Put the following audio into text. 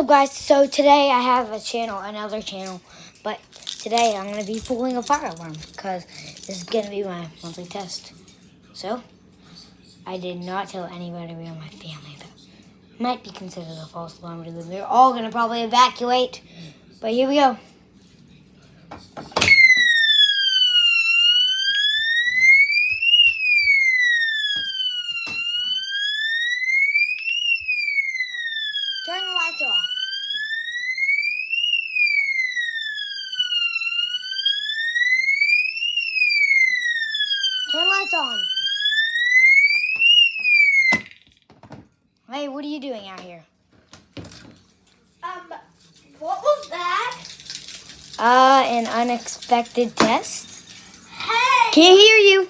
up, guys? So today I have another channel, but today I'm going to be pulling a fire alarm because this is going to be my monthly test. So I did not tell anybody in my family that might be considered a false alarm because they're all going to probably evacuate. But here we go. Turn the lights off. Turn lights on. Hey, what are you doing out here? What was that? An unexpected test. Hey! Can't hear you.